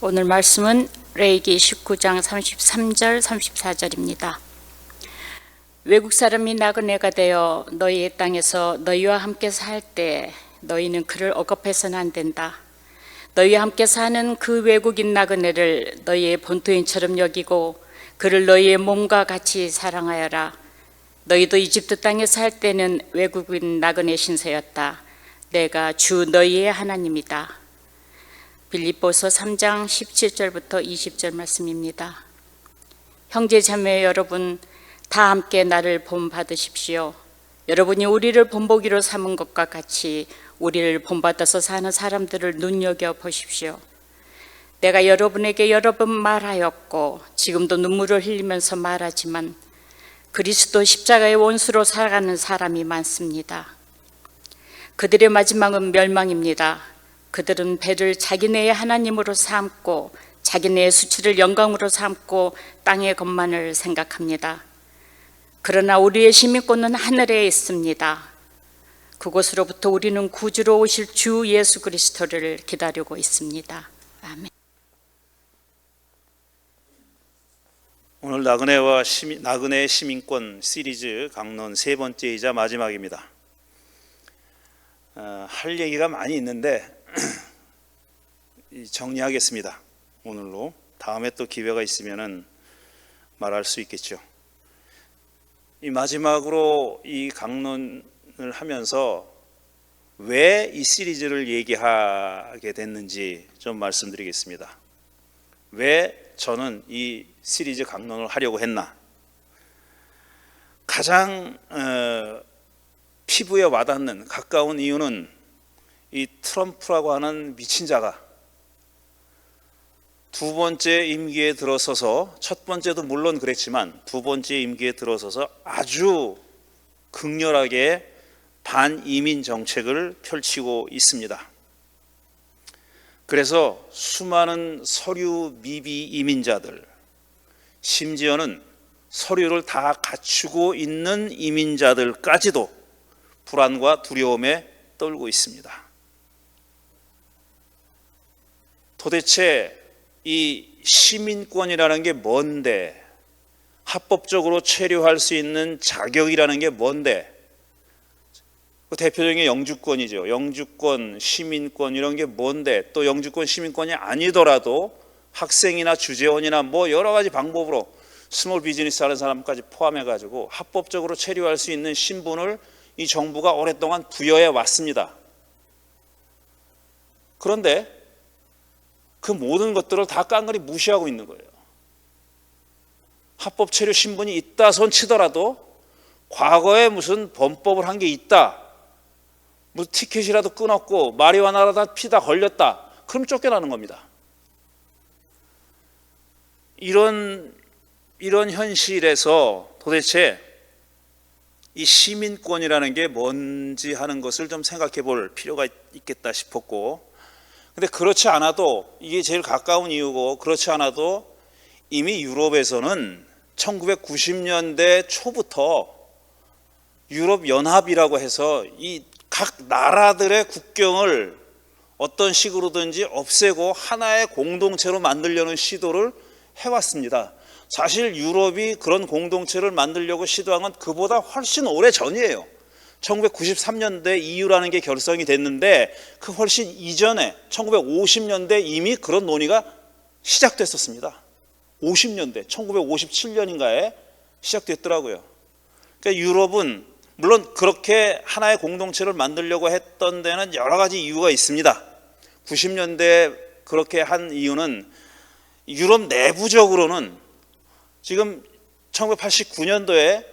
오늘 말씀은 레위기 19장 33절 34절입니다. 외국 사람이 나그네가 되어 너희의 땅에서 너희와 함께 살 때 너희는 그를 억압해서는 안 된다. 너희와 함께 사는 그 외국인 나그네를 너희의 본토인처럼 여기고 그를 너희의 몸과 같이 사랑하여라. 너희도 이집트 땅에 살 때는 외국인 나그네 신세였다. 내가 주 너희의 하나님이다. 빌립보서 3장 17절부터 20절 말씀입니다. 형제 자매 여러분, 다 함께 나를 본받으십시오. 여러분이 우리를 본보기로 삼은 것과 같이 우리를 본받아서 사는 사람들을 눈여겨보십시오. 내가 여러분에게 여러 번 말하였고 지금도 눈물을 흘리면서 말하지만 그리스도 십자가의 원수로 살아가는 사람이 많습니다. 그들의 마지막은 멸망입니다. 그들은 배를 자기네의 하나님으로 삼고 자기네의 수치를 영광으로 삼고 땅의 것만을 생각합니다. 그러나 우리의 시민권은 하늘에 있습니다. 그곳으로부터 우리는 구주로 오실 주 예수 그리스도를 기다리고 있습니다. 아멘. 오늘 나그네의 시민권 시리즈 강론 세 번째이자 마지막입니다. 할 얘기가 많이 있는데 정리하겠습니다. 오늘로. 다음에 또 기회가 있으면 말할 수 있겠죠. 이 마지막으로 이 강론을 하면서 왜 이 시리즈를 얘기하게 됐는지 좀 말씀드리겠습니다. 왜 저는 이 시리즈 강론을 하려고 했나? 가장 피부에 와닿는 가까운 이유는 이 트럼프라고 하는 미친 자가 두 번째 임기에 들어서서, 첫 번째도 물론 그랬지만 두 번째 임기에 들어서서 아주 극렬하게 반이민 정책을 펼치고 있습니다. 그래서 수많은 서류 미비 이민자들, 심지어는 서류를 다 갖추고 있는 이민자들까지도 불안과 두려움에 떨고 있습니다. 도대체 이 시민권이라는 게 뭔데, 합법적으로 체류할 수 있는 자격이라는 게 뭔데, 그 대표적인 게 영주권이죠. 영주권, 시민권 이런 게 뭔데, 또 영주권, 시민권이 아니더라도 학생이나 주재원이나 뭐 여러 가지 방법으로 스몰 비즈니스 하는 사람까지 포함해가지고 합법적으로 체류할 수 있는 신분을 이 정부가 오랫동안 부여해 왔습니다. 그런데 그 모든 것들을 다 깡그리 무시하고 있는 거예요. 합법 체류 신분이 있다 손 치더라도 과거에 무슨 범법을 한 게 있다, 무슨 티켓이라도 끊었고 마리화나라다 피다 걸렸다, 그럼 쫓겨나는 겁니다. 이런 현실에서 도대체 이 시민권이라는 게 뭔지 하는 것을 좀 생각해 볼 필요가 있겠다 싶었고, 근데 그렇지 않아도, 이게 제일 가까운 이유고, 그렇지 않아도 이미 유럽에서는 1990년대 초부터 유럽연합이라고 해서 이 각 나라들의 국경을 어떤 식으로든지 없애고 하나의 공동체로 만들려는 시도를 해왔습니다. 사실 유럽이 그런 공동체를 만들려고 시도한 건 그보다 훨씬 오래 전이에요. 1993년대 EU라는 게 결성이 됐는데 그 훨씬 이전에 1950년대 이미 그런 논의가 시작됐었습니다. 50년대, 1957년인가에 시작됐더라고요. 그러니까 유럽은 물론 그렇게 하나의 공동체를 만들려고 했던 데는 여러 가지 이유가 있습니다. 90년대에 그렇게 한 이유는 유럽 내부적으로는 지금 1989년도에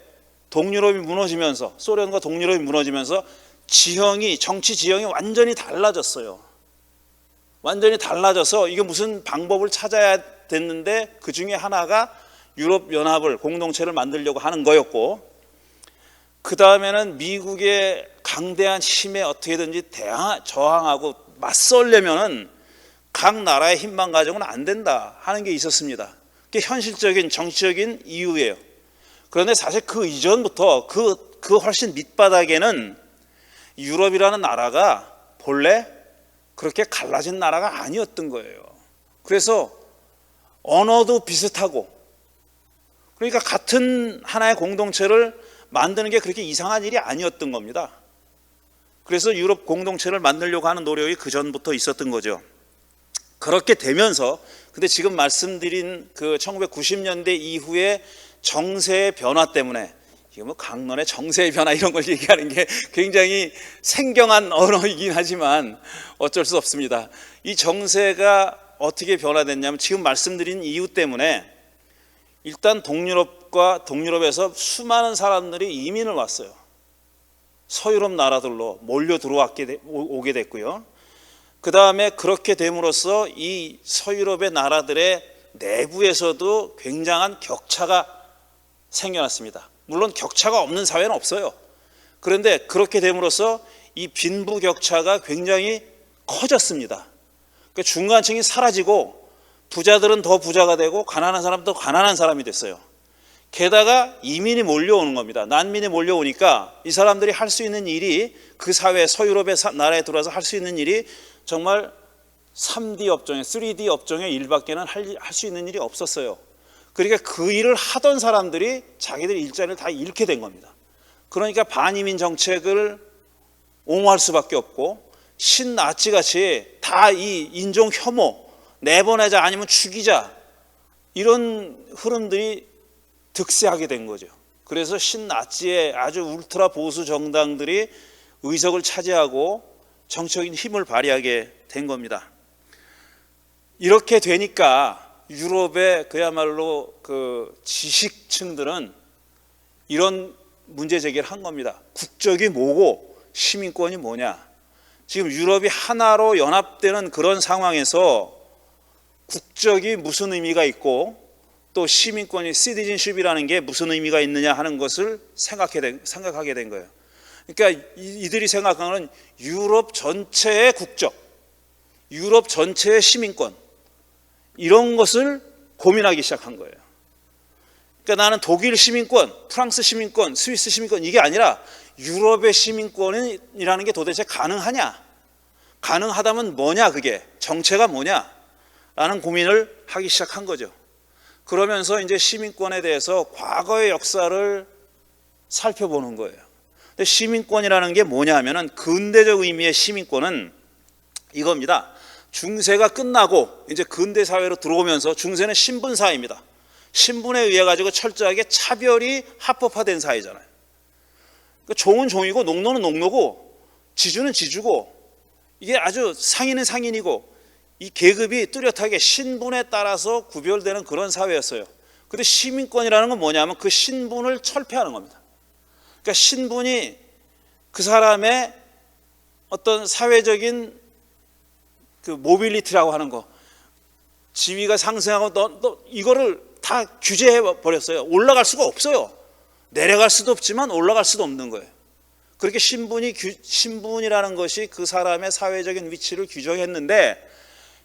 동유럽이 무너지면서, 소련과 동유럽이 무너지면서 정치 지형이 완전히 달라졌어요. 완전히 달라져서 이게 무슨 방법을 찾아야 됐는데 그 중에 하나가 유럽연합을, 공동체를 만들려고 하는 거였고, 그 다음에는 미국의 강대한 힘에 어떻게든지 저항하고 맞설려면은 각 나라의 힘만 가지고는 안 된다 하는 게 있었습니다. 그게 현실적인 정치적인 이유예요. 그런데 사실 그 이전부터 그 훨씬 밑바닥에는 유럽이라는 나라가 본래 그렇게 갈라진 나라가 아니었던 거예요. 그래서 언어도 비슷하고, 그러니까 같은 하나의 공동체를 만드는 게 그렇게 이상한 일이 아니었던 겁니다. 그래서 유럽 공동체를 만들려고 하는 노력이 그 전부터 있었던 거죠. 그렇게 되면서, 근데 지금 말씀드린 그 1990년대 이후의 정세의 변화 때문에, 이게 뭐 강론의 정세의 변화 이런 걸 얘기하는 게 굉장히 생경한 언어이긴 하지만 어쩔 수 없습니다. 이 정세가 어떻게 변화됐냐면, 지금 말씀드린 이유 때문에 일단 동유럽에서 수많은 사람들이 이민을 왔어요. 서유럽 나라들로 몰려 오게 됐고요. 그 다음에 그렇게 됨으로써 이 서유럽의 나라들의 내부에서도 굉장한 격차가 생겨났습니다. 물론 격차가 없는 사회는 없어요. 그런데 그렇게 됨으로써 이 빈부 격차가 굉장히 커졌습니다. 그러니까 중간층이 사라지고 부자들은 더 부자가 되고 가난한 사람은 더 가난한 사람이 됐어요. 게다가 이민이 몰려오는 겁니다. 난민이 몰려오니까 이 사람들이 할 수 있는 일이, 그 사회, 서유럽의 나라에 들어와서 할 수 있는 일이 정말 3D 업종에, 3D 업종의 일밖에는 할 수 있는 일이 없었어요. 그러니까 그 일을 하던 사람들이 자기들 일자리를 다 잃게 된 겁니다. 그러니까 반이민 정책을 옹호할 수밖에 없고, 신나치같이 다 이 인종 혐오, 내보내자 아니면 죽이자, 이런 흐름들이 득세하게 된 거죠. 그래서 신나치의 아주 울트라 보수 정당들이 의석을 차지하고 정치적인 힘을 발휘하게 된 겁니다. 이렇게 되니까 유럽의 그야말로 그 지식층들은 이런 문제 제기를 한 겁니다. 국적이 뭐고 시민권이 뭐냐. 지금 유럽이 하나로 연합되는 그런 상황에서 국적이 무슨 의미가 있고 또 시민권이, 시티즌십이라는 게 무슨 의미가 있느냐 하는 것을 생각하게 된 거예요. 그러니까 이들이 생각하는 유럽 전체의 국적, 유럽 전체의 시민권, 이런 것을 고민하기 시작한 거예요. 그러니까 나는 독일 시민권, 프랑스 시민권, 스위스 시민권, 이게 아니라 유럽의 시민권이라는 게 도대체 가능하냐? 가능하다면 뭐냐, 그게 정체가 뭐냐? 라는 고민을 하기 시작한 거죠. 그러면서 이제 시민권에 대해서 과거의 역사를 살펴보는 거예요. 근데 시민권이라는 게 뭐냐 하면은, 근대적 의미의 시민권은 이겁니다. 중세가 끝나고 이제 근대 사회로 들어오면서, 중세는 신분 사회입니다. 신분에 의해 가지고 철저하게 차별이 합법화된 사회잖아요. 그러니까 종은 종이고 농노는 농노고 지주는 지주고, 이게 아주 상인은 상인이고, 이 계급이 뚜렷하게 신분에 따라서 구별되는 그런 사회였어요. 그런데 시민권이라는 건 뭐냐면 그 신분을 철폐하는 겁니다. 그러니까 신분이 그 사람의 어떤 사회적인 그 모빌리티라고 하는 거, 지위가 상승하고 너 이거를 다 규제해 버렸어요. 올라갈 수가 없어요. 내려갈 수도 없지만 올라갈 수도 없는 거예요. 그렇게 신분이라는 것이 그 사람의 사회적인 위치를 규정했는데,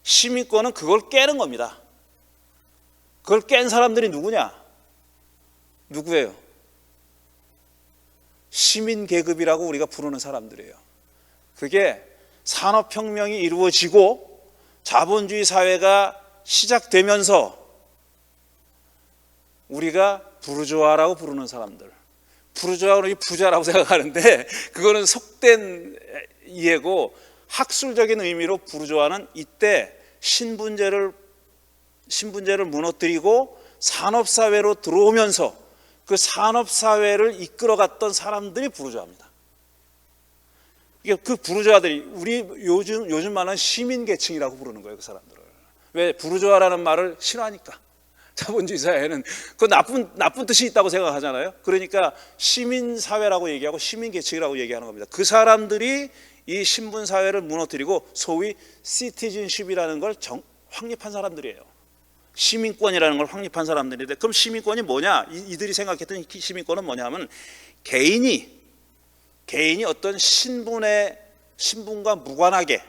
시민권은 그걸 깨는 겁니다. 그걸 깬 사람들이 누구냐? 누구예요? 시민계급이라고 우리가 부르는 사람들이에요. 그게 산업혁명이 이루어지고 자본주의 사회가 시작되면서 우리가 부르주아라고 부르는 사람들, 부르주아는 부자라고 생각하는데 그거는 속된 이해고, 학술적인 의미로 부르주아는 이때 신분제를 무너뜨리고 산업사회로 들어오면서 그 산업사회를 이끌어갔던 사람들이 부르주아입니다. 이게 그 부르주아들이 우리 요즘 말하는 시민계층이라고 부르는 거예요. 그 사람들을. 왜? 부르주아라는 말을 싫어하니까. 자본주의 사회는 그 나쁜 뜻이 있다고 생각하잖아요. 그러니까 시민사회라고 얘기하고 시민계층이라고 얘기하는 겁니다. 그 사람들이 이 신분사회를 무너뜨리고 소위 시티즌십이라는 걸 확립한 사람들이에요. 시민권이라는 걸 확립한 사람들인데, 그럼 시민권이 뭐냐? 이들이 생각했던 시민권은 뭐냐면 개인이 어떤 신분과 무관하게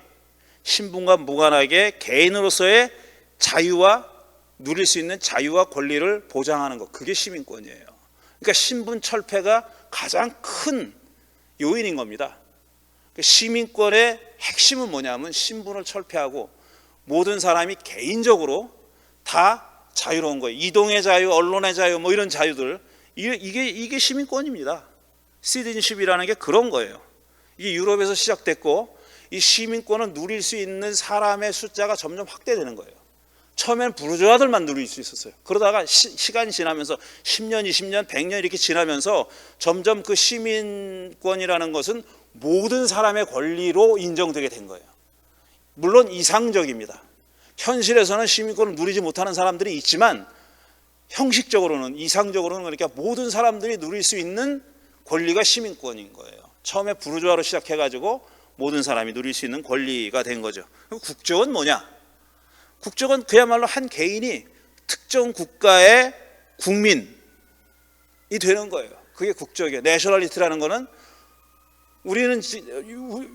개인으로서의 자유와 누릴 수 있는 자유와 권리를 보장하는 것, 그게 시민권이에요. 그러니까 신분 철폐가 가장 큰 요인인 겁니다. 시민권의 핵심은 뭐냐면 신분을 철폐하고 모든 사람이 개인적으로 다 자유로운 거예요. 이동의 자유, 언론의 자유, 뭐 이런 자유들, 이게 시민권입니다. 시티즌십이라는 게 그런 거예요. 이게 유럽에서 시작됐고, 이 시민권을 누릴 수 있는 사람의 숫자가 점점 확대되는 거예요. 처음엔 부르주아들만 누릴 수 있었어요. 그러다가 시간이 지나면서 10년, 20년, 100년 이렇게 지나면서 점점 그 시민권이라는 것은 모든 사람의 권리로 인정되게 된 거예요. 물론 이상적입니다. 현실에서는 시민권을 누리지 못하는 사람들이 있지만 형식적으로는, 이상적으로는, 그러니까 모든 사람들이 누릴 수 있는 권리가 시민권인 거예요. 처음에 부르주아로 시작해가지고 모든 사람이 누릴 수 있는 권리가 된 거죠. 그럼 국적은 뭐냐? 국적은 그야말로 한 개인이 특정 국가의 국민이 되는 거예요. 그게 국적이에요. 내셔널리티라는 거는, 우리는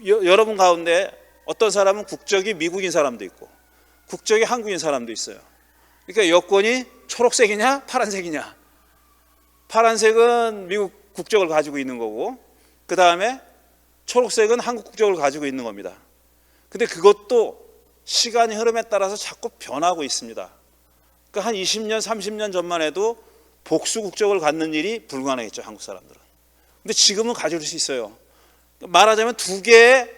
여러분 가운데 어떤 사람은 국적이 미국인 사람도 있고 국적이 한국인 사람도 있어요. 그러니까 여권이 초록색이냐 파란색이냐. 파란색은 미국 국적을 가지고 있는 거고, 그 다음에 초록색은 한국 국적을 가지고 있는 겁니다. 근데 그것도 시간이 흐름에 따라서 자꾸 변하고 있습니다. 그러니까 한 20년, 30년 전만 해도 복수 국적을 갖는 일이 불가능했죠, 한국 사람들은. 근데 지금은 가질 수 있어요. 말하자면 두 개의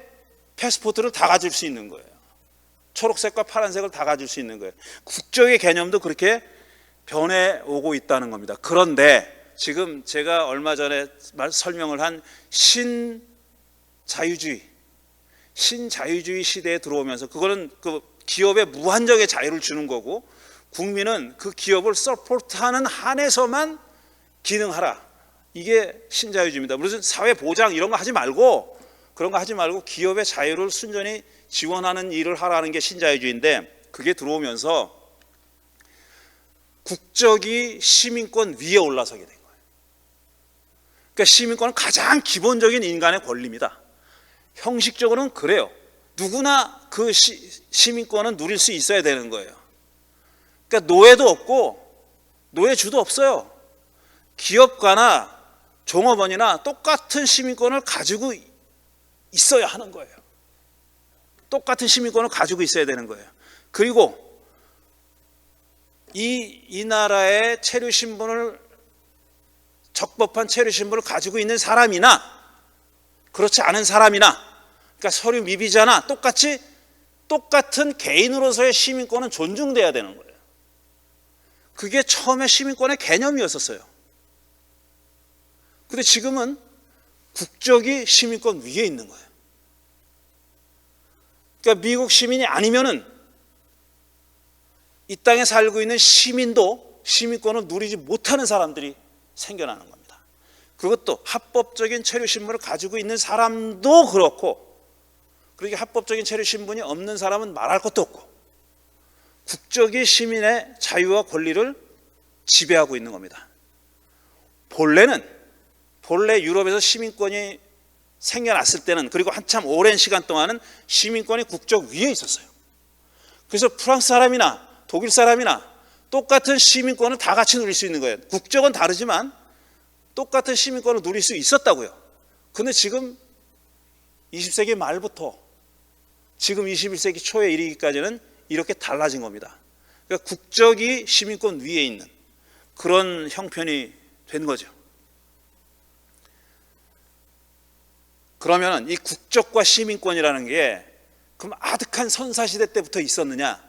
패스포트를 다 가질 수 있는 거예요. 초록색과 파란색을 다 가질 수 있는 거예요. 국적의 개념도 그렇게 변해오고 있다는 겁니다. 그런데 지금 제가 얼마 전에 설명을 한 신자유주의 시대에 들어오면서, 그거는 그 기업에 무한정의 자유를 주는 거고, 국민은 그 기업을 서포트하는 한에서만 기능하라. 이게 신자유주의입니다. 무슨 사회보장 이런 거 하지 말고, 그런 거 하지 말고 기업의 자유를 순전히 지원하는 일을 하라는 게 신자유주의인데, 그게 들어오면서 국적이 시민권 위에 올라서게 된 거예요. 그러니까 시민권은 가장 기본적인 인간의 권리입니다. 형식적으로는 그래요. 누구나 그 시민권은 누릴 수 있어야 되는 거예요. 그러니까 노예도 없고 노예주도 없어요. 기업가나 종업원이나 똑같은 시민권을 가지고 있어야 하는 거예요. 똑같은 시민권을 가지고 있어야 되는 거예요. 그리고 이 나라의 체류 신분을, 적법한 체류 신분을 가지고 있는 사람이나 그렇지 않은 사람이나, 그러니까 서류 미비자나 똑같은 개인으로서의 시민권은 존중돼야 되는 거예요. 그게 처음에 시민권의 개념이었었어요. 근데 지금은 국적이 시민권 위에 있는 거예요. 그러니까 미국 시민이 아니면은 이 땅에 살고 있는 시민도 시민권을 누리지 못하는 사람들이 생겨나는 겁니다. 그것도 합법적인 체류 신분을 가지고 있는 사람도 그렇고, 그렇게 합법적인 체류 신분이 없는 사람은 말할 것도 없고, 국적이 시민의 자유와 권리를 지배하고 있는 겁니다. 본래 유럽에서 시민권이 생겨났을 때는, 그리고 한참 오랜 시간 동안은 시민권이 국적 위에 있었어요. 그래서 프랑스 사람이나 독일 사람이나 똑같은 시민권을 다 같이 누릴 수 있는 거예요. 국적은 다르지만 똑같은 시민권을 누릴 수 있었다고요. 그런데 지금 20세기 말부터 지금 21세기 초에 이르기까지는 이렇게 달라진 겁니다. 그러니까 국적이 시민권 위에 있는 그런 형편이 된 거죠. 그러면 이 국적과 시민권이라는 게 그럼 아득한 선사시대 때부터 있었느냐?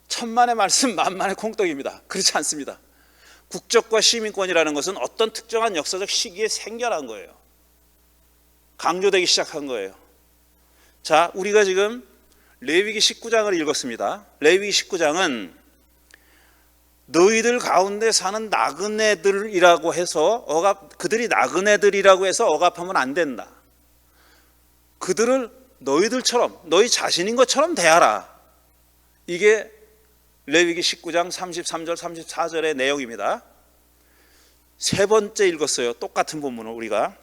천만의 말씀 만만의 콩떡입니다. 그렇지 않습니다. 국적과 시민권이라는 것은 어떤 특정한 역사적 시기에 생겨난 거예요. 강조되기 시작한 거예요. 자, 우리가 지금 레위기 19장을 읽었습니다. 레위기 19장은 너희들 가운데 사는 나그네들이라고 해서 그들이 나그네들이라고 해서 억압하면 안 된다. 그들을 너희들처럼, 너희 자신인 것처럼 대하라. 이게 레위기 19장 33절 34절의 내용입니다. 세 번째 읽었어요. 똑같은 본문을 우리가.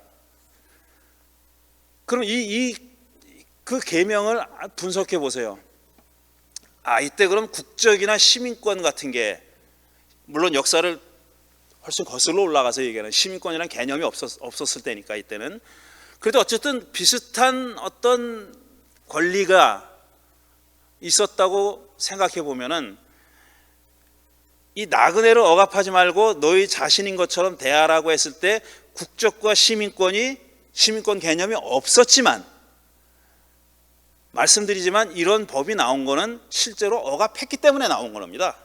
그럼 그 계명을 분석해 보세요. 이때 그럼 국적이나 시민권 같은 게, 물론 역사를 훨씬 거슬러 올라가서 얘기하는 시민권이라는 개념이 없었을 때니까 이때는. 그래도 어쨌든 비슷한 어떤 권리가 있었다고 생각해 보면은 이 나그네를 억압하지 말고 너희 자신인 것처럼 대하라고 했을 때 국적과 시민권 개념이 없었지만, 말씀드리지만 이런 법이 나온 거는 실제로 억압했기 때문에 나온 겁니다.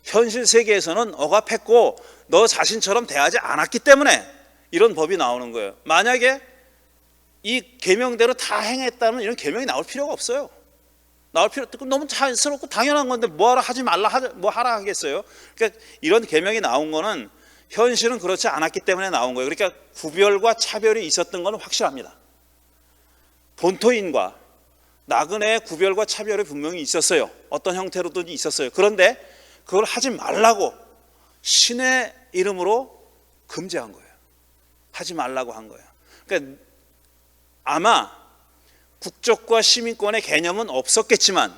현실 세계에서는 억압했고 너 자신처럼 대하지 않았기 때문에 이런 법이 나오는 거예요. 만약에 이 계명대로 다 행했다면 이런 계명이 나올 필요가 없어요. 나올 필요 없고 너무 자연스럽고 당연한 건데 뭐하러 하지 말라 뭐 하라 하겠어요. 그러니까 이런 계명이 나온 거는 현실은 그렇지 않았기 때문에 나온 거예요. 그러니까 구별과 차별이 있었던 건 확실합니다. 본토인과 나그네의 구별과 차별이 분명히 있었어요. 어떤 형태로든지 있었어요. 그런데 그걸 하지 말라고 신의 이름으로 금지한 거예요. 하지 말라고 한 거예요. 그러니까 아마 국적과 시민권의 개념은 없었겠지만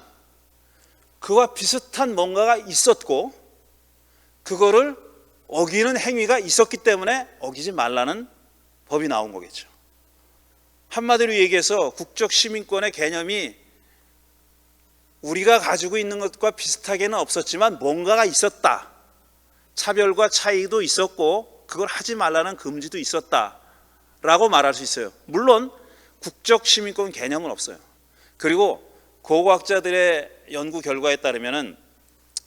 그와 비슷한 뭔가가 있었고 그거를 어기는 행위가 있었기 때문에 어기지 말라는 법이 나온 거겠죠. 한마디로 얘기해서 국적 시민권의 개념이 우리가 가지고 있는 것과 비슷하게는 없었지만 뭔가가 있었다. 차별과 차이도 있었고 그걸 하지 말라는 금지도 있었다라고 말할 수 있어요. 물론 국적 시민권 개념은 없어요. 그리고 고고학자들의 연구 결과에 따르면은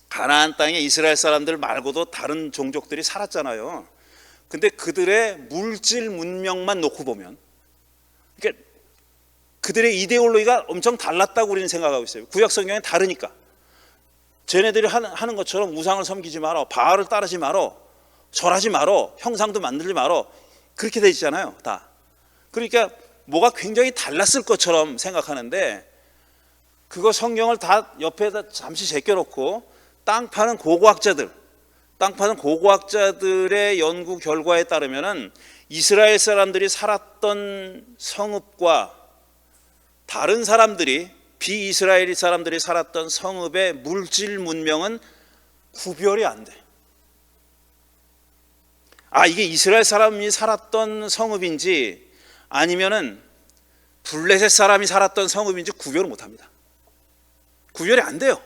가나안 땅에 이스라엘 사람들 말고도 다른 종족들이 살았잖아요. 근데 그들의 물질 문명만 놓고 보면, 그러니까 그들의 이데올로기가 엄청 달랐다고 우리는 생각하고 있어요. 구약 성경은 다르니까. 쟤네들이 하는 것처럼 우상을 섬기지 마라, 바알을 따르지 마라, 절하지 마라, 형상도 만들지 마라, 그렇게 돼 있잖아요. 다. 그러니까 뭐가 굉장히 달랐을 것처럼 생각하는데 그거 성경을 다 옆에다 잠시 제껴놓고 땅 파는 고고학자들의 연구 결과에 따르면은 이스라엘 사람들이 살았던 성읍과 다른 사람들이, 비이스라엘 사람들이 살았던 성읍의 물질 문명은 구별이 안 돼. 아, 이게 이스라엘 사람이 살았던 성읍인지 아니면은 블레셋 사람이 살았던 성읍인지 구별을 못 합니다. 구별이 안 돼요.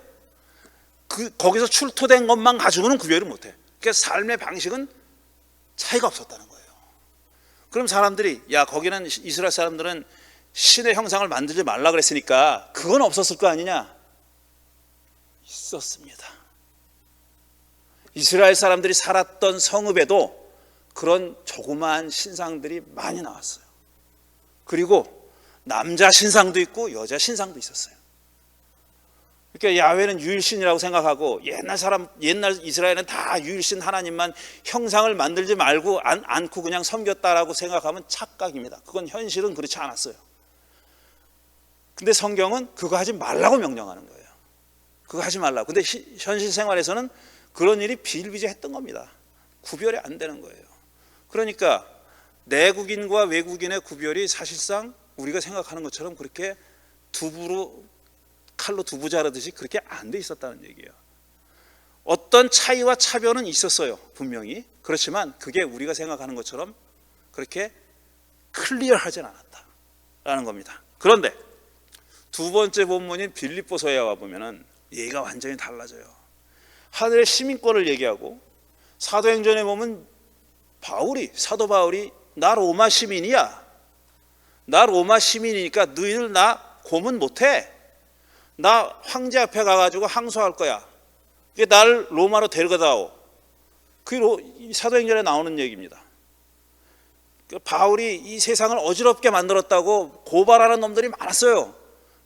거기서 출토된 것만 가지고는 구별을 못 해. 그러니까 삶의 방식은 차이가 없었다는 거예요. 그럼 사람들이, 야, 거기는 이스라엘 사람들은 신의 형상을 만들지 말라 그랬으니까 그건 없었을 거 아니냐? 있었습니다. 이스라엘 사람들이 살았던 성읍에도 그런 조그마한 신상들이 많이 나왔어요. 그리고 남자 신상도 있고 여자 신상도 있었어요. 그러니까 야훼는 유일신이라고 생각하고 옛날 이스라엘은 다 유일신 하나님만 형상을 만들지 말고 않고 그냥 섬겼다라고 생각하면 착각입니다. 그건 현실은 그렇지 않았어요. 근데 성경은 그거 하지 말라고 명령하는 거예요. 그거 하지 말라고. 근데 현실 생활에서는 그런 일이 비일비재했던 겁니다. 구별이 안 되는 거예요. 그러니까 내국인과 외국인의 구별이 사실상 우리가 생각하는 것처럼 그렇게 칼로 두부 자르듯이 그렇게 안 돼 있었다는 얘기예요. 어떤 차이와 차별은 있었어요, 분명히. 그렇지만 그게 우리가 생각하는 것처럼 그렇게 클리어하진 않았다라는 겁니다. 그런데 두 번째 본문인 빌립보서에 와 보면은 얘기가 완전히 달라져요. 하늘의 시민권을 얘기하고, 사도행전에 보면 사도 바울이 나 로마 시민이야. 나 로마 시민이니까 너희들 나 고문 못해. 나 황제 앞에 가가지고 항소할 거야. 날 로마로 데려가다오. 그게 사도행전에 나오는 얘기입니다. 바울이 이 세상을 어지럽게 만들었다고 고발하는 놈들이 많았어요.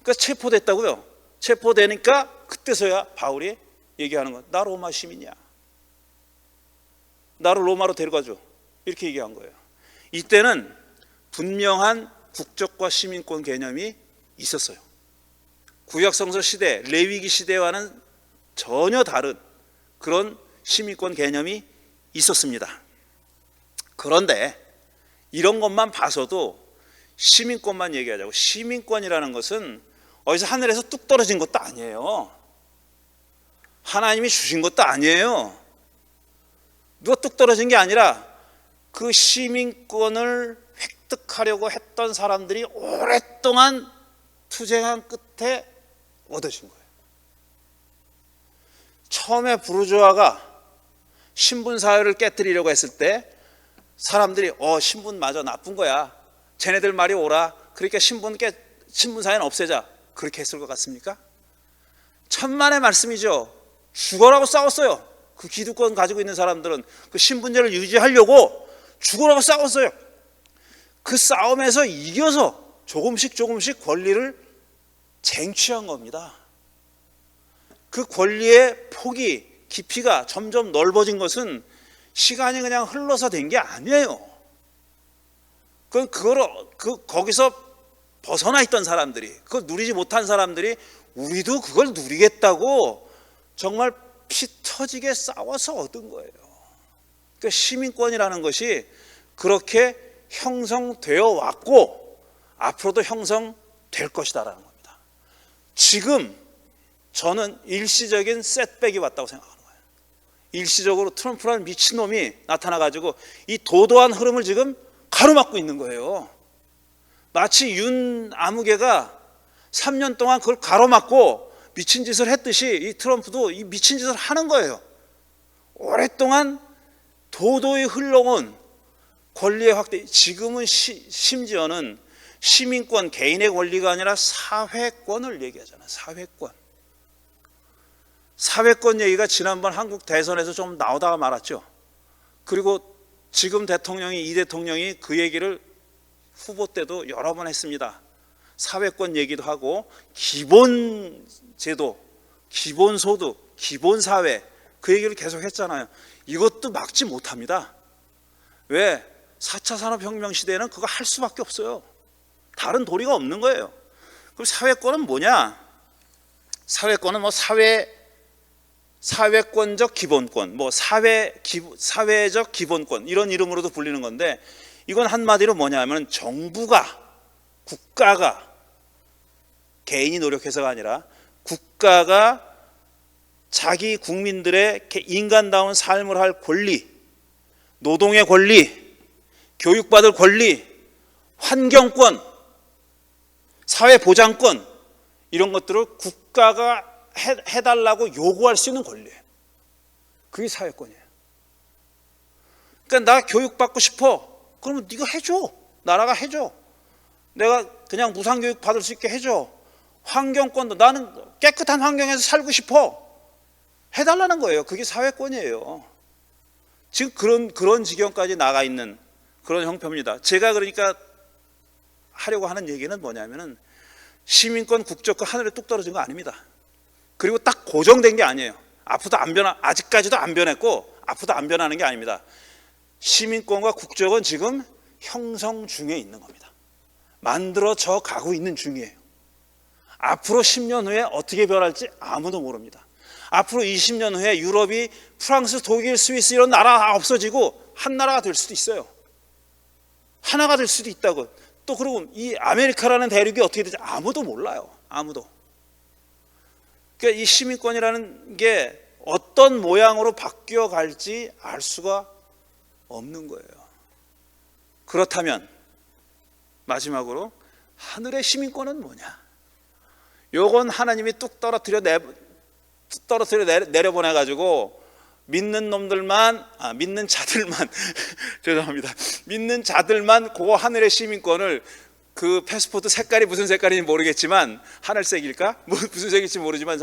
그러니까 체포됐다고요. 체포되니까 그때서야 바울이 얘기하는 거, 나 로마 시민이야. 나를 로마로 데려가줘. 이렇게 얘기한 거예요. 이때는 분명한 국적과 시민권 개념이 있었어요. 구약성서 시대, 레위기 시대와는 전혀 다른 그런 시민권 개념이 있었습니다. 그런데 이런 것만 봐서도 시민권만 얘기하자고, 시민권이라는 것은 어디서 하늘에서 뚝 떨어진 것도 아니에요. 하나님이 주신 것도 아니에요. 누가 뚝 떨어진 게 아니라 그 시민권을 획득하려고 했던 사람들이 오랫동안 투쟁한 끝에 얻으신 거예요. 처음에 부르주아가 신분 사회를 깨뜨리려고 했을 때 사람들이 신분 맞아 나쁜 거야. 쟤네들 말이 옳아. 그러니까 신분 사회는 없애자. 그렇게 했을 것 같습니까? 천만의 말씀이죠. 죽어라고 싸웠어요. 그 기득권 가지고 있는 사람들은 그 신분제를 유지하려고 죽어라고 싸웠어요. 그 싸움에서 이겨서 조금씩 권리를 쟁취한 겁니다. 그 권리의 폭이 깊이가 점점 넓어진 것은 시간이 그냥 흘러서 된 게 아니에요. 거기서 벗어나 있던 사람들이, 그걸 누리지 못한 사람들이 우리도 그걸 누리겠다고 정말 피 터지게 싸워서 얻은 거예요. 그러니까 시민권이라는 것이 그렇게 형성되어 왔고 앞으로도 형성될 것이다라는 겁니다. 지금 저는 일시적인 셋백이 왔다고 생각하는 거예요. 일시적으로 트럼프라는 미친놈이 나타나가지고 이 도도한 흐름을 지금 가로막고 있는 거예요. 마치 윤 아무개가 3년 동안 그걸 가로막고 미친 짓을 했듯이 이 트럼프도 이 미친 짓을 하는 거예요. 오랫동안 도도히 흘러온 권리의 확대, 지금은 심지어는 시민권, 개인의 권리가 아니라 사회권을 얘기하잖아요. 사회권 얘기가 지난번 한국 대선에서 좀 나오다가 말았죠. 그리고 지금 대통령이, 이 대통령이 그 얘기를 후보 때도 여러 번 했습니다. 사회권 얘기도 하고 기본제도, 기본소득, 기본사회 그 얘기를 계속 했잖아요. 이것도 막지 못합니다. 왜? 4차 산업혁명 시대에는 그거 할 수밖에 없어요. 다른 도리가 없는 거예요. 그럼 사회권은 뭐냐? 사회권은 뭐 사회권적 기본권, 뭐 사회적 기본권 이런 이름으로도 불리는 건데 이건 한마디로 뭐냐면 국가가 개인이 노력해서가 아니라 국가가 자기 국민들의 인간다운 삶을 할 권리, 노동의 권리, 교육받을 권리, 환경권, 사회보장권 이런 것들을 국가가 해달라고 요구할 수 있는 권리예요. 그게 사회권이에요. 그러니까 나 교육받고 싶어. 그러면 네가 해줘. 나라가 해줘. 내가 그냥 무상교육 받을 수 있게 해줘. 환경권도 나는 깨끗한 환경에서 살고 싶어. 해달라는 거예요. 그게 사회권이에요. 지금 그런 지경까지 나가 있는 그런 형편입니다. 제가 그러니까 하려고 하는 얘기는 뭐냐면은 시민권, 국적권 하늘에 뚝 떨어진 거 아닙니다. 그리고 딱 고정된 게 아니에요. 아직까지도 안 변했고 앞으로도 안 변하는 게 아닙니다. 시민권과 국적은 지금 형성 중에 있는 겁니다. 만들어져 가고 있는 중이에요. 앞으로 10년 후에 어떻게 변할지 아무도 모릅니다. 앞으로 20년 후에 유럽이 프랑스, 독일, 스위스 이런 나라 다 없어지고 한 나라가 될 수도 있어요. 하나가 될 수도 있다고. 또 그리고 이 아메리카라는 대륙이 어떻게 될지 아무도 몰라요. 아무도. 그러니까 이 시민권이라는 게 어떤 모양으로 바뀌어 갈지 알 수가 없는 거예요. 그렇다면 마지막으로 하늘의 시민권은 뭐냐? 요건 하나님이 뚝 떨어뜨려 내려보내가지고 믿는 자들만 죄송합니다. 믿는 자들만 그 하늘의 시민권을 그 패스포트 색깔이 무슨 색깔인지 모르겠지만 하늘색일까? 무슨 색일지 모르지만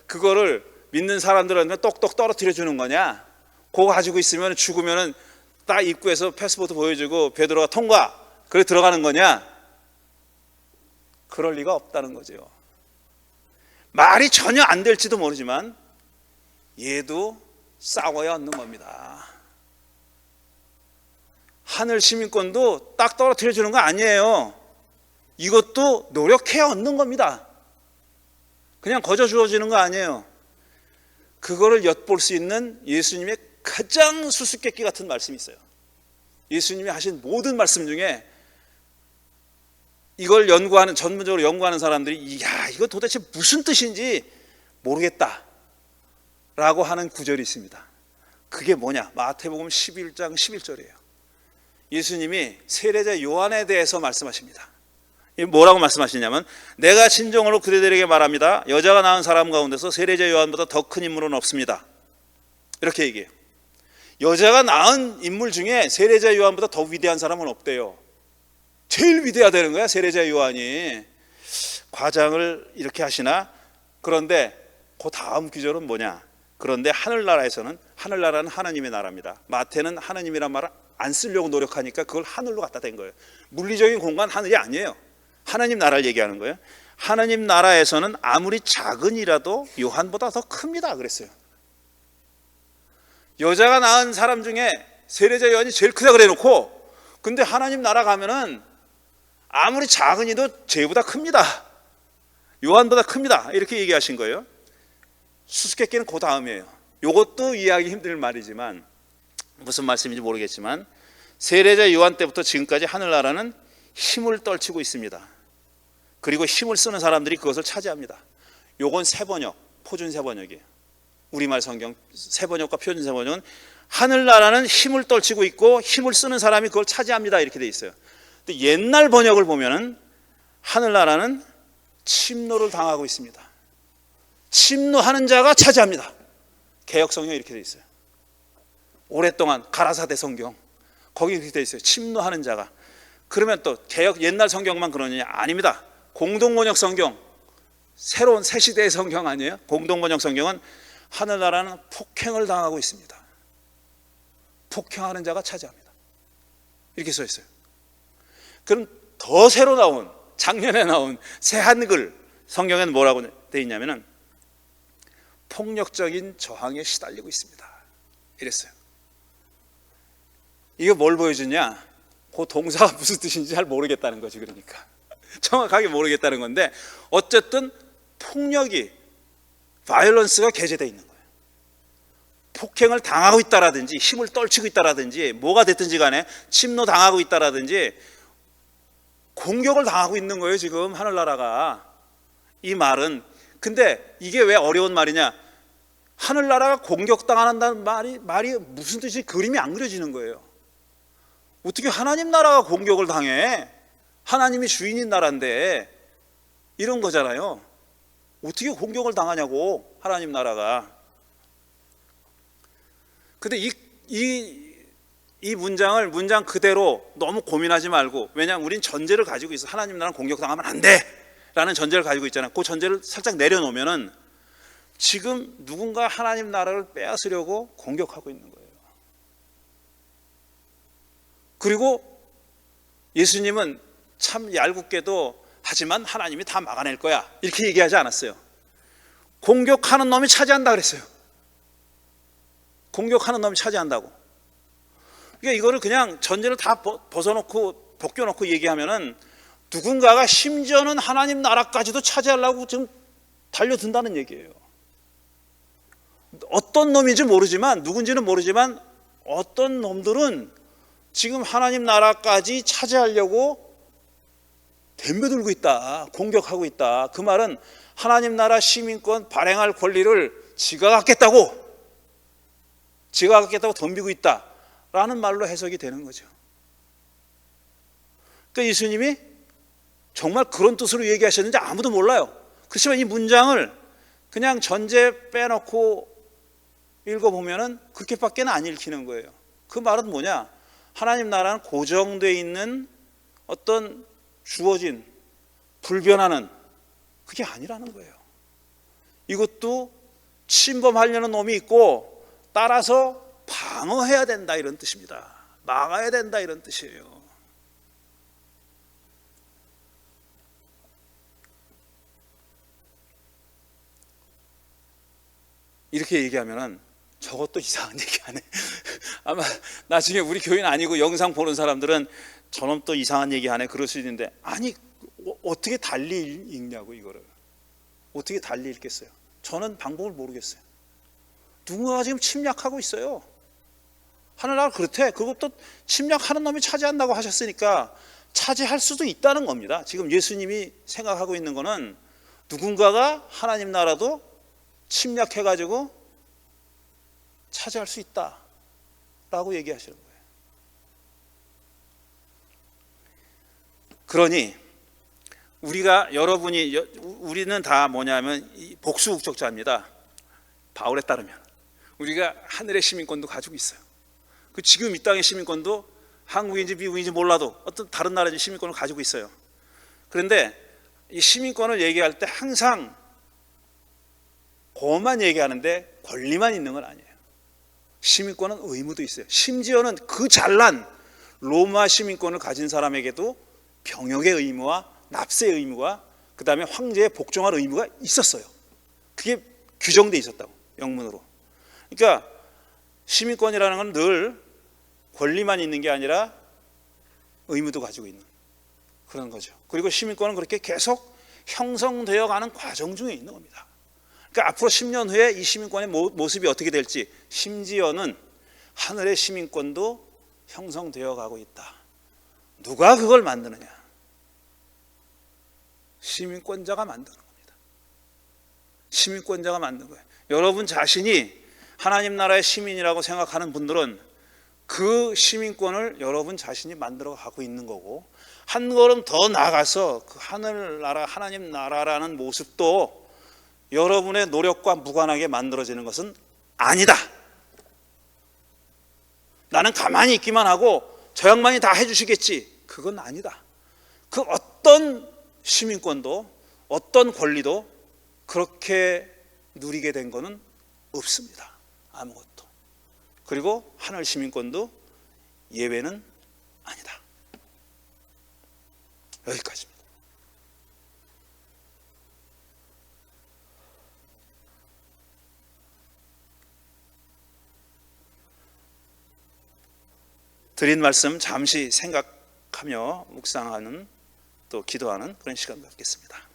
그거를 믿는 사람들한테 똑똑 떨어뜨려 주는 거냐? 그거 가지고 있으면 죽으면은 딱 입구에서 패스포트 보여주고 베드로가 통과 그래 들어가는 거냐? 그럴 리가 없다는 거죠. 말이 전혀 안 될지도 모르지만 얘도 싸워야 얻는 겁니다. 하늘 시민권도 딱 떨어뜨려 주는 거 아니에요. 이것도 노력해야 얻는 겁니다. 그냥 거저 주어지는 거 아니에요. 그거를 엿볼 수 있는 예수님의 가장 수수께끼 같은 말씀이 있어요. 예수님이 하신 모든 말씀 중에 이걸 전문적으로 연구하는 사람들이 이거 도대체 무슨 뜻인지 모르겠다 라고 하는 구절이 있습니다. 그게 뭐냐? 마태복음 11장 11절이에요. 예수님이 세례자 요한에 대해서 말씀하십니다. 뭐라고 말씀하시냐면 내가 진정으로 그대들에게 말합니다. 여자가 낳은 사람 가운데서 세례자 요한보다 더 큰 인물은 없습니다. 이렇게 얘기해요. 여자가 낳은 인물 중에 세례자 요한보다 더 위대한 사람은 없대요. 제일 위대하다는 거야, 세례자 요한이. 과장을 이렇게 하시나? 그런데 그 다음 구절은 뭐냐? 그런데 하늘나라에서는, 하늘나라는 하나님의 나라입니다. 마태는 하나님이란 말을 안 쓰려고 노력하니까 그걸 하늘로 갖다 댄 거예요. 물리적인 공간 하늘이 아니에요. 하나님 나라를 얘기하는 거예요. 하나님 나라에서는 아무리 작은 이라도 요한보다 더 큽니다 그랬어요. 여자가 낳은 사람 중에 세례자 요한이 제일 크다 그래 놓고, 근데 하나님 나라 가면은 아무리 작은 이도 쟤보다 큽니다. 요한보다 큽니다. 이렇게 얘기하신 거예요. 수수께끼는 그 다음이에요. 이것도 이해하기 힘들 말이지만, 무슨 말씀인지 모르겠지만, 세례자 요한 때부터 지금까지 하늘나라는 힘을 떨치고 있습니다. 그리고 힘을 쓰는 사람들이 그것을 차지합니다. 요건 세번역, 표준 세번역이에요. 우리말 성경 세번역과 표준 세번역은 하늘나라는 힘을 떨치고 있고 힘을 쓰는 사람이 그걸 차지합니다 이렇게 돼 있어요. 근데 옛날 번역을 보면은 하늘나라는 침노를 당하고 있습니다. 침노하는 자가 차지합니다. 개역 성경 이렇게 돼 있어요. 오랫동안 가라사대 성경 거기 이렇게 돼 있어요. 침노하는 자가. 그러면 또 개역 옛날 성경만 그러느냐? 아닙니다. 공동번역 성경, 새로운 새 시대의 성경 아니에요? 공동번역 성경은 하늘나라는 폭행을 당하고 있습니다. 폭행하는 자가 차지합니다. 이렇게 써 있어요. 그럼 더 새로 나온, 작년에 나온 새 한글 성경에는 뭐라고 돼 있냐면은 폭력적인 저항에 시달리고 있습니다. 이랬어요. 이게 뭘 보여주냐? 그 동사가 무슨 뜻인지 잘 모르겠다는 거지. 그러니까 정확하게 모르겠다는 건데, 어쨌든 폭력이, 바이올런스가 개재되어 있는 거예요. 폭행을 당하고 있다라든지 힘을 떨치고 있다라든지 뭐가 됐든지 간에 침노 당하고 있다라든지 공격을 당하고 있는 거예요 지금 하늘나라가. 이 말은, 근데 이게 왜 어려운 말이냐? 하늘나라가 공격당한다는 말이 무슨 뜻인지 그림이 안 그려지는 거예요. 어떻게 하나님 나라가 공격을 당해? 하나님이 주인인 나라인데. 이런 거잖아요. 어떻게 공격을 당하냐고 하나님 나라가. 근데 이 문장 그대로 너무 고민하지 말고, 왜냐하면 우린 전제를 가지고 있어. 하나님 나라는 공격당하면 안 돼 라는 전제를 가지고 있잖아요. 그 전제를 살짝 내려놓으면은 지금 누군가 하나님 나라를 빼앗으려고 공격하고 있는 거예요. 그리고 예수님은 참 얄궂게도 하지만 하나님이 다 막아낼 거야 이렇게 얘기하지 않았어요. 공격하는 놈이 차지한다 그랬어요. 공격하는 놈이 차지한다고. 그러니까 이거를 그냥 전제를 다 벗겨놓고 얘기하면은 누군가가 심지어는 하나님 나라까지도 차지하려고 지금 달려든다는 얘기예요. 어떤 놈인지 모르지만, 누군지는 모르지만 어떤 놈들은 지금 하나님 나라까지 차지하려고 덤벼들고 있다, 공격하고 있다. 그 말은 하나님 나라 시민권 발행할 권리를 지가 갖겠다고 덤비고 있다라는 말로 해석이 되는 거죠. 그러니까 예수님이 정말 그런 뜻으로 얘기하셨는지 아무도 몰라요. 그렇지만 이 문장을 그냥 전제 빼놓고 읽어보면은 그렇게밖에 안 읽히는 거예요. 그 말은 뭐냐? 하나님 나라는 고정되어 있는 어떤 주어진 불변하는 그게 아니라는 거예요. 이것도 침범하려는 놈이 있고 따라서 방어해야 된다 이런 뜻입니다. 막아야 된다 이런 뜻이에요. 이렇게 얘기하면은 저것도 이상한 얘기 안 해. 아마 나중에 우리 교인 아니고 영상 보는 사람들은 저놈 또 이상한 얘기 안 해 그럴 수 있는데, 아니 어떻게 달리 읽냐고. 이거를 어떻게 달리 읽겠어요? 저는 방법을 모르겠어요. 누군가가 지금 침략하고 있어요. 하늘나라 그렇대. 그것도 침략하는 놈이 차지한다고 하셨으니까 차지할 수도 있다는 겁니다. 지금 예수님이 생각하고 있는 거는 누군가가 하나님 나라도 침략해가지고 차지할 수 있다라고 얘기하시는 거예요. 그러니 우리는 다 뭐냐면 이 복수국적자입니다. 바울에 따르면 우리가 하늘의 시민권도 가지고 있어요. 그 지금 이 땅의 시민권도 한국인지 미국인지 몰라도 어떤 다른 나라의 시민권을 가지고 있어요. 그런데 이 시민권을 얘기할 때 항상 그것만 얘기하는데 권리만 있는 건 아니에요. 시민권은 의무도 있어요. 심지어는 그 잘난 로마 시민권을 가진 사람에게도 병역의 의무와 납세의 의무와 그 다음에 황제에 복종할 의무가 있었어요. 그게 규정돼 있었다고, 영문으로. 그러니까 시민권이라는 건 늘 권리만 있는 게 아니라 의무도 가지고 있는 그런 거죠. 그리고 시민권은 그렇게 계속 형성되어 가는 과정 중에 있는 겁니다. 그러니까 앞으로 10년 후에 이 시민권의 모습이 어떻게 될지, 심지어는 하늘의 시민권도 형성되어 가고 있다. 누가 그걸 만드느냐? 시민권자가 만드는 겁니다. 시민권자가 만든 거예요. 여러분 자신이 하나님 나라의 시민이라고 생각하는 분들은 그 시민권을 여러분 자신이 만들어 가고 있는 거고, 한 걸음 더 나아가서 그 하늘나라, 하나님 나라라는 모습도 여러분의 노력과 무관하게 만들어지는 것은 아니다. 나는 가만히 있기만 하고 저 양반이 다 해주시겠지. 그건 아니다. 그 어떤 시민권도 어떤 권리도 그렇게 누리게 된 것은 없습니다. 아무것도. 그리고 하늘 시민권도 예외는 아니다. 여기까지입니다. 드린 말씀 잠시 생각하며 묵상하는 또 기도하는 그런 시간 갖겠습니다.